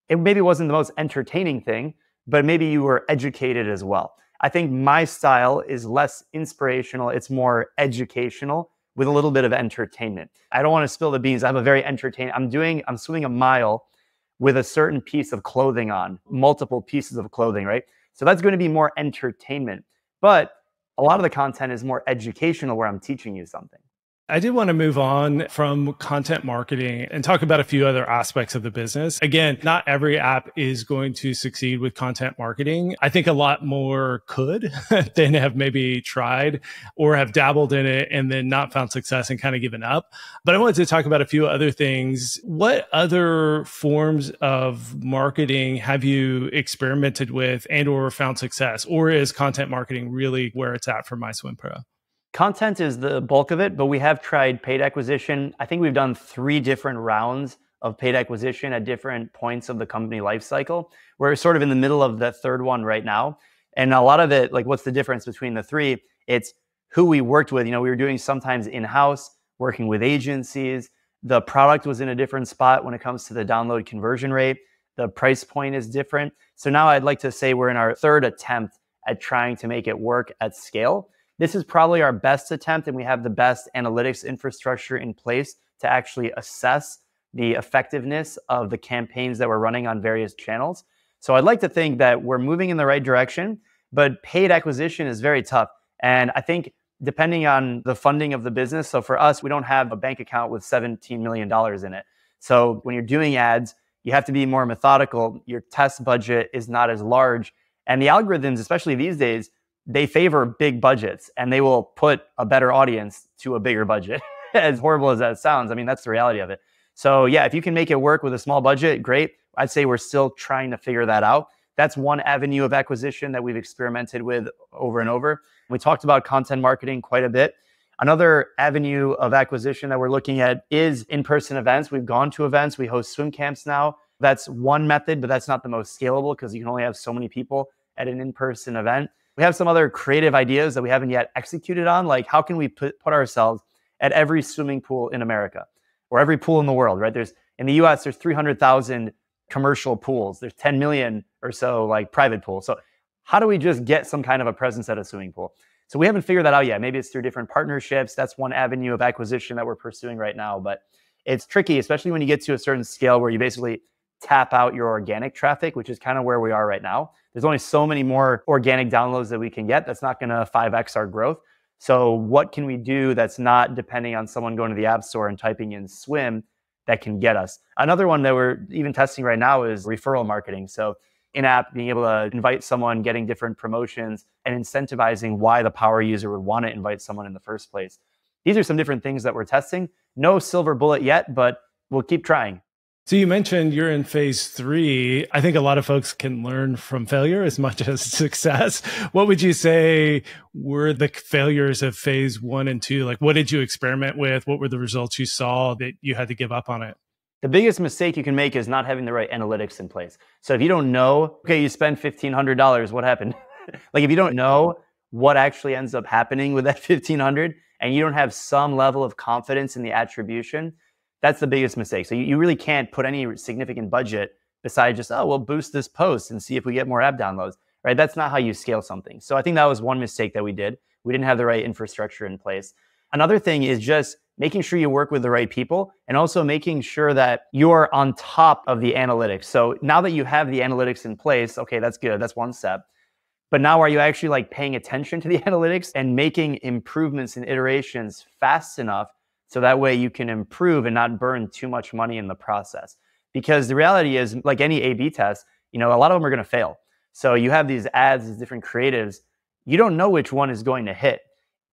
It maybe wasn't the most entertaining thing, but maybe you were educated as well. I think my style is less inspirational. It's more educational with a little bit of entertainment. I don't want to spill the beans. I have a very entertaining, I'm swimming a mile with a certain piece of clothing on, multiple pieces of clothing, right? So that's going to be more entertainment. But a lot of the content is more educational, where I'm teaching you something. I did want to move on from content marketing and talk about a few other aspects of the business. Again, not every app is going to succeed with content marketing. I think a lot more could than have maybe tried or have dabbled in it and then not found success and kind of given up. But I wanted to talk about a few other things. What other forms of marketing have you experimented with and or found success? Or is content marketing really where it's at for MySwimPro? Content is the bulk of it, but we have tried paid acquisition. I think we've done 3 different rounds of paid acquisition at different points of the company life cycle. We're sort of in the middle of the third one right now. And a lot of it, like, what's the difference between the 3? It's who we worked with. You know, we were doing sometimes in-house, working with agencies. The product was in a different spot when it comes to the download conversion rate. The price point is different. So now I'd like to say we're in our 3rd attempt at trying to make it work at scale. This is probably our best attempt, and we have the best analytics infrastructure in place to actually assess the effectiveness of the campaigns that we're running on various channels. So I'd like to think that we're moving in the right direction, but paid acquisition is very tough. And I think depending on the funding of the business, so for us, we don't have a bank account with $17 million in it. So when you're doing ads, you have to be more methodical. Your test budget is not as large. And the algorithms, especially these days, they favor big budgets and they will put a better audience to a bigger budget. As horrible as that sounds, I mean, that's the reality of it. So yeah, if you can make it work with a small budget, great. I'd say we're still trying to figure that out. That's one avenue of acquisition that we've experimented with over and over. We talked about content marketing quite a bit. Another avenue of acquisition that we're looking at is in-person events. We've gone to events. We host swim camps now. That's one method, but that's not the most scalable because you can only have so many people at an in-person event. We have some other creative ideas that we haven't yet executed on, like how can we put ourselves at every swimming pool in America or every pool in the world, right? In the US, there's 300,000 commercial pools. There's 10 million or so like private pools. So how do we just get some kind of a presence at a swimming pool? So we haven't figured that out yet. Maybe it's through different partnerships. That's one avenue of acquisition that we're pursuing right now. But it's tricky, especially when you get to a certain scale where you basically tap out your organic traffic, which is kind of where we are right now. There's only so many more organic downloads that we can get. That's not going to 5x our growth. So what can we do that's not depending on someone going to the app store and typing in swim that can get us? Another one that we're even testing right now is referral marketing. So in-app, being able to invite someone, getting different promotions, and incentivizing why the power user would want to invite someone in the first place. These are some different things that we're testing. No silver bullet yet, but we'll keep trying. So you mentioned you're in phase 3. I think a lot of folks can learn from failure as much as success. What would you say were the failures of phase 1 and 2? Like, what did you experiment with? What were the results you saw that you had to give up on it? The biggest mistake you can make is not having the right analytics in place. So if you don't know, okay, you spend $1,500, what happened? Like if you don't know what actually ends up happening with that $1,500 and you don't have some level of confidence in the attribution, that's the biggest mistake. So you really can't put any significant budget besides just, oh, we'll boost this post and see if we get more app downloads, right? That's not how you scale something. So I think that was one mistake that we did. We didn't have the right infrastructure in place. Another thing is just making sure you work with the right people and also making sure that you're on top of the analytics. So now that you have the analytics in place, okay, that's good. That's one step. But now are you actually like paying attention to the analytics and making improvements and iterations fast enough so that way you can improve and not burn too much money in the process? Because the reality is, like any A/B test, a lot of them are going to fail. So you have these ads, these different creatives, you don't know which one is going to hit.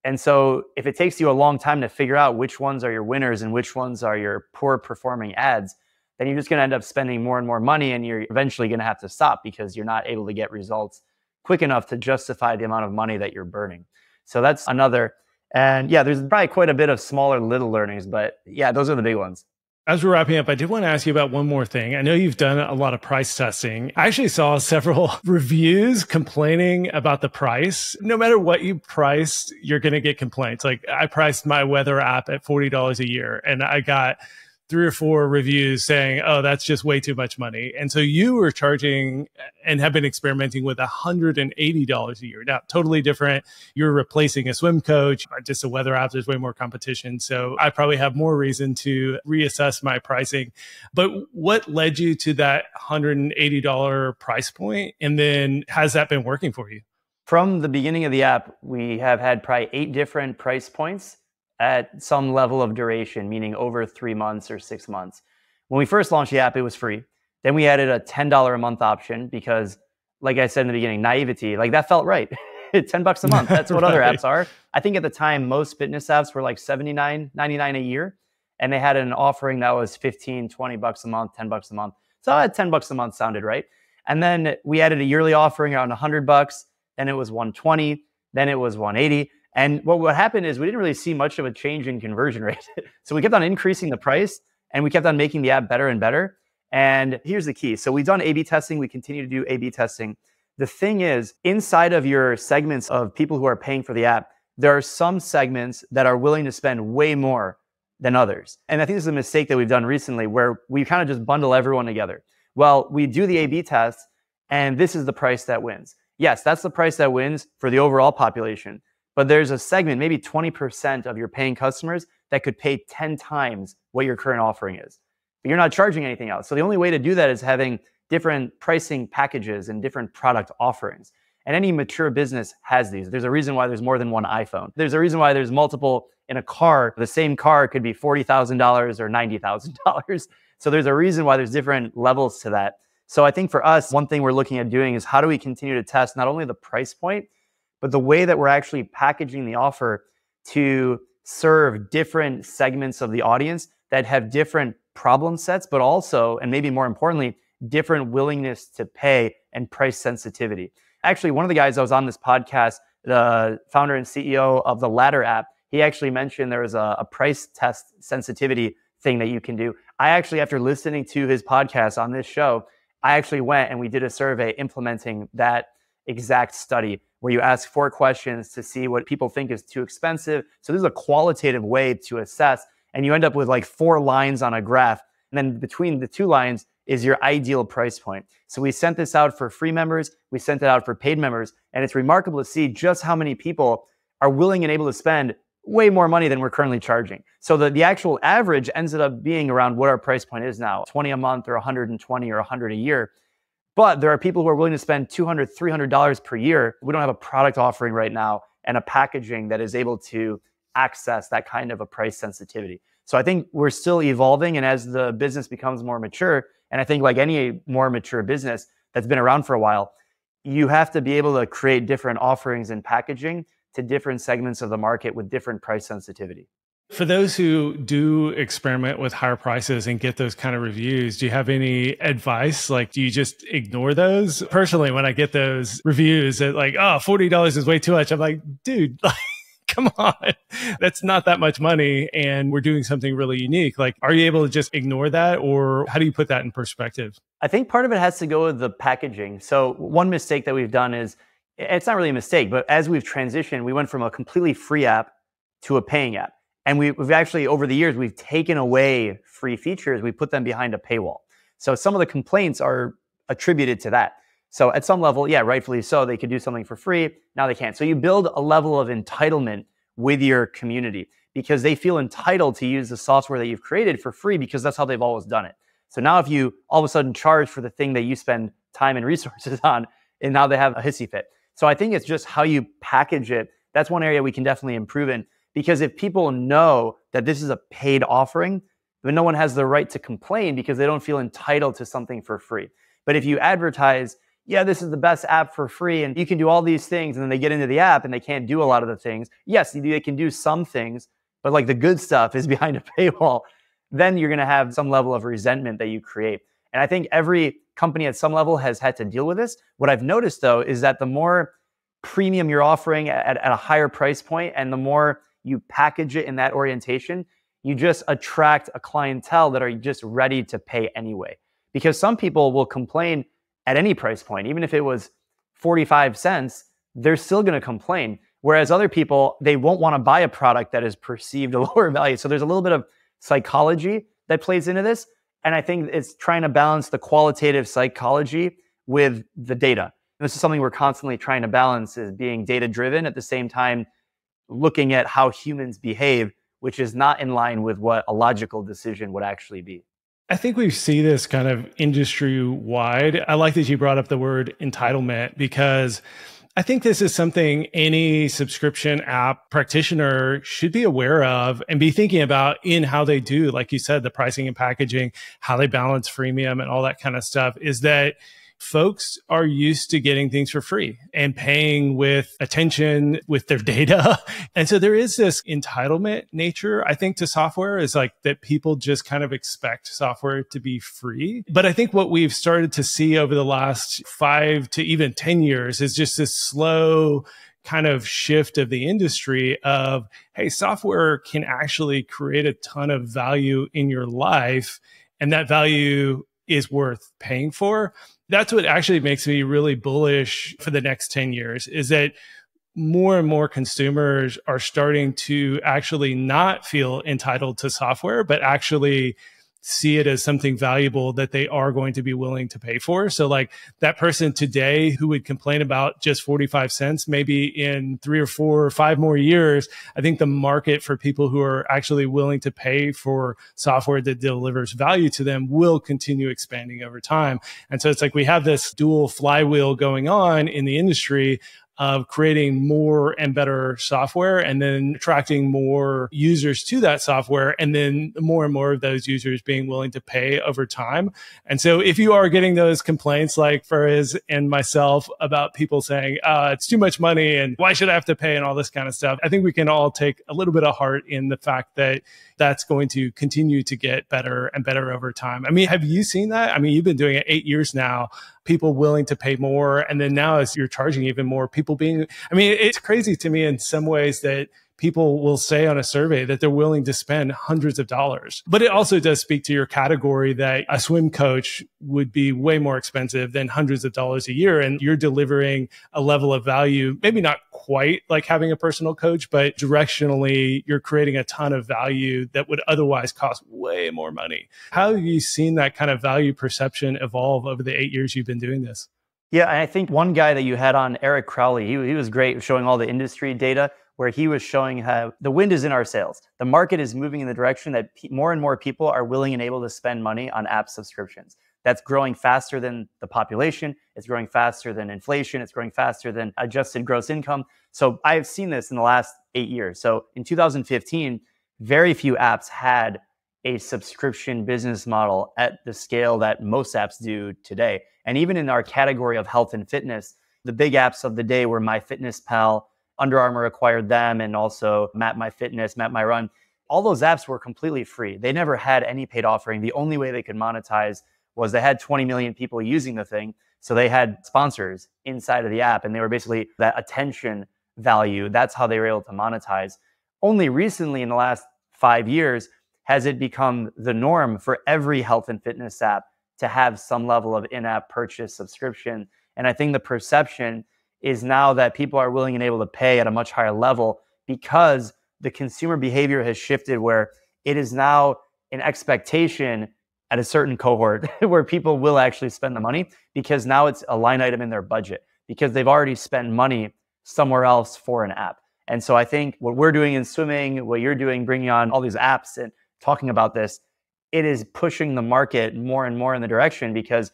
And so if it takes you a long time to figure out which ones are your winners and which ones are your poor performing ads, then you're just going to end up spending more and more money and you're eventually going to have to stop because you're not able to get results quick enough to justify the amount of money that you're burning. So that's another. And yeah, there's probably quite a bit of smaller little learnings, but yeah, those are the big ones. As we're wrapping up, I did want to ask you about one more thing. I know you've done a lot of price testing. I actually saw several reviews complaining about the price. No matter what you priced, you're going to get complaints. Like I priced my weather app at $40 a year and I got 3 or 4 reviews saying, oh, that's just way too much money. And so you were charging and have been experimenting with $180 a year. Now, totally different. You're replacing a swim coach, just a weather app. There's way more competition. So I probably have more reason to reassess my pricing. But what led you to that $180 price point? And then has that been working for you? From the beginning of the app, we have had probably 8 different price points at some level of duration, meaning over 3 months or 6 months. When we first launched the app, it was free. Then we added a $10 a month option because, like I said in the beginning, naivety, like that felt right. $10 a month, that's what other apps are. I think at the time, most fitness apps were like $79.99 a year. And they had an offering that was $15, $20 a month, $10 a month. So $10 a month sounded right. And then we added a yearly offering around $100. Then it was $120. Then it was $180. And what happened is we didn't really see much of a change in conversion rate. So we kept on increasing the price and we kept on making the app better and better. And here's the key. So we've done A/B testing. We continue to do A/B testing. The thing is, inside of your segments of people who are paying for the app, there are some segments that are willing to spend way more than others. And I think this is a mistake that we've done recently where we kind of just bundle everyone together. Well, we do the A/B test and this is the price that wins. Yes, that's the price that wins for the overall population. But there's a segment, maybe 20% of your paying customers that could pay 10 times what your current offering is. But you're not charging anything else. So the only way to do that is having different pricing packages and different product offerings. And any mature business has these. There's a reason why there's more than one iPhone. There's a reason why there's multiple in a car. The same car could be $40,000 or $90,000. So there's a reason why there's different levels to that. So I think for us, one thing we're looking at doing is how do we continue to test not only the price point, but the way that we're actually packaging the offer to serve different segments of the audience that have different problem sets, but also, and maybe more importantly, different willingness to pay and price sensitivity. Actually, one of the guys that was on this podcast, the founder and CEO of the Ladder app, he actually mentioned there was a price test sensitivity thing that you can do. I actually, after listening to his podcast on this show, I actually went and we did a survey implementing that exact study where you ask 4 questions to see what people think is too expensive. So this is a qualitative way to assess, and you end up with like 4 lines on a graph. And then between the 2 lines is your ideal price point. So we sent this out for free members, we sent it out for paid members, and it's remarkable to see just how many people are willing and able to spend way more money than we're currently charging. So the actual average ends up being around what our price point is now, 20 a month or 120 or 100 a year. But there are people who are willing to spend $200, $300 per year. We don't have a product offering right now and a packaging that is able to access that kind of a price sensitivity. So I think we're still evolving, and as the business becomes more mature, and I think like any more mature business that's been around for a while, you have to be able to create different offerings and packaging to different segments of the market with different price sensitivity. For those who do experiment with higher prices and get those kind of reviews, do you have any advice? Like, do you just ignore those? Personally, when I get those reviews that like, oh, $40 is way too much, I'm like, dude, like, come on, that's not that much money. And we're doing something really unique. Like, are you able to just ignore that? Or how do you put that in perspective? I think part of it has to go with the packaging. So one mistake that we've done is, it's not really a mistake, but as we've transitioned, we went from a completely free app to a paying app. And we've actually, over the years, we've taken away free features. We put them behind a paywall. So some of the complaints are attributed to that. So at some level, yeah, rightfully so, they could do something for free. Now they can't. So you build a level of entitlement with your community because they feel entitled to use the software that you've created for free because that's how they've always done it. So now if you all of a sudden charge for the thing that you spend time and resources on, and now they have a hissy fit. So I think it's just how you package it. That's one area we can definitely improve in. Because if people know that this is a paid offering, then no one has the right to complain because they don't feel entitled to something for free. But if you advertise, yeah, this is the best app for free and you can do all these things, and then they get into the app and they can't do a lot of the things. Yes, they can do some things, but like the good stuff is behind a paywall. Then you're going to have some level of resentment that you create. And I think every company at some level has had to deal with this. What I've noticed though is that the more premium you're offering at a higher price point and the more you package it in that orientation, you just attract a clientele that are just ready to pay anyway. Because some people will complain at any price point, even if it was 45 cents, they're still going to complain. Whereas other people, they won't want to buy a product that is perceived a lower value. So there's a little bit of psychology that plays into this. And I think it's trying to balance the qualitative psychology with the data. And this is something we're constantly trying to balance, is being data driven at the same time looking at how humans behave, which is not in line with what a logical decision would actually be. I think we see this kind of industry wide. I like that you brought up the word entitlement because I think this is something any subscription app practitioner should be aware of and be thinking about in how they do, like you said, the pricing and packaging, how they balance freemium and all that kind of stuff, is that folks are used to getting things for free and paying with attention with their data. And so there is this entitlement nature, I think, to software, is like that people just kind of expect software to be free. But I think what we've started to see over the last 5 to even 10 years is just this slow kind of shift of the industry of, hey, software can actually create a ton of value in your life, and that value is worth paying for. That's what actually makes me really bullish for the next 10 years, is that more and more consumers are starting to actually not feel entitled to software, but actually see it as something valuable that they are going to be willing to pay for. So like that person today who would complain about just 45 cents, maybe in 3 or 4 or 5 more years, I think the market for people who are actually willing to pay for software that delivers value to them will continue expanding over time. And so it's like we have this dual flywheel going on in the industry of creating more and better software and then attracting more users to that software, and then more and more of those users being willing to pay over time. And so if you are getting those complaints like Fares and myself about people saying, it's too much money and why should I have to pay and all this kind of stuff, I think we can all take a little bit of heart in the fact that that's going to continue to get better and better over time. I mean, have you seen that? I mean, you've been doing it 8 years now, people willing to pay more. And then now as you're charging even more, people being, I mean, it's crazy to me in some ways that people will say on a survey that they're willing to spend hundreds of dollars. But it also does speak to your category that a swim coach would be way more expensive than hundreds of dollars a year. And you're delivering a level of value, maybe not quite like having a personal coach, but directionally, you're creating a ton of value that would otherwise cost way more money. How have you seen that kind of value perception evolve over the 8 years you've been doing this? Yeah, and I think one guy that you had on, Eric Crowley, he was great showing all the industry data, where he was showing how the wind is in our sails. The market is moving in the direction that more and more people are willing and able to spend money on app subscriptions. That's growing faster than the population. It's growing faster than inflation. It's growing faster than adjusted gross income. So I've seen this in the last 8 years. So in 2015, very few apps had a subscription business model at the scale that most apps do today. And even in our category of health and fitness, the big apps of the day were MyFitnessPal, Under Armour acquired them, and also MapMyFitness, MapMyRun. All those apps were completely free. They never had any paid offering. The only way they could monetize was they had 20 million people using the thing. So they had sponsors inside of the app, and they were basically that attention value. That's how they were able to monetize. Only recently in the last 5 years has it become the norm for every health and fitness app to have some level of in-app purchase subscription. And I think the perception is now that people are willing and able to pay at a much higher level because the consumer behavior has shifted, where it is now an expectation at a certain cohort where people will actually spend the money, because now it's a line item in their budget because they've already spent money somewhere else for an app. And so I think what we're doing in swimming, what you're doing, bringing on all these apps and talking about this, it is pushing the market more and more in the direction, because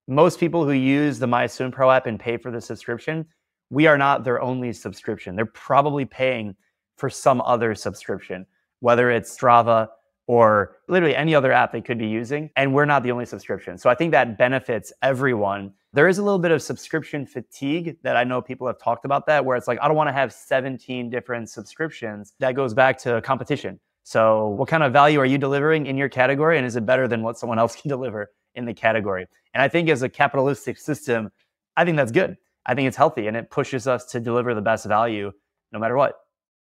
most people who use the MySwimPro app and pay for the subscription, we are not their only subscription. They're probably paying for some other subscription, whether it's Strava or literally any other app they could be using, and we're not the only subscription. So I think that benefits everyone. There is a little bit of subscription fatigue that I know people have talked about that, where it's like, I don't want to have 17 different subscriptions. That goes back to competition. So what kind of value are you delivering in your category, and is it better than what someone else can deliver in the category? And I think as a capitalistic system, I think that's good. I think it's healthy, and it pushes us to deliver the best value no matter what.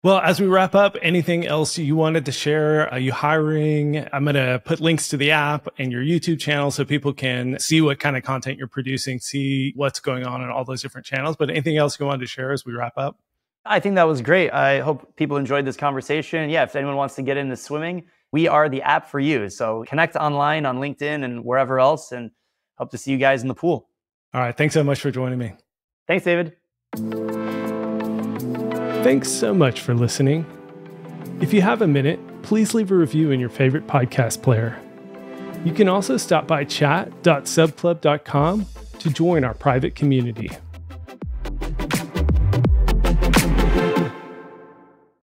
Well, as we wrap up, anything else you wanted to share? Are you hiring? I'm going to put links to the app and your YouTube channel so people can see what kind of content you're producing, see what's going on in all those different channels. But anything else you wanted to share as we wrap up? I think that was great. I hope people enjoyed this conversation. Yeah, if anyone wants to get into swimming, we are the app for you. So connect online on LinkedIn and wherever else, and hope to see you guys in the pool. All right. Thanks so much for joining me. Thanks, David. Thanks so much for listening. If you have a minute, please leave a review in your favorite podcast player. You can also stop by chat.subclub.com to join our private community.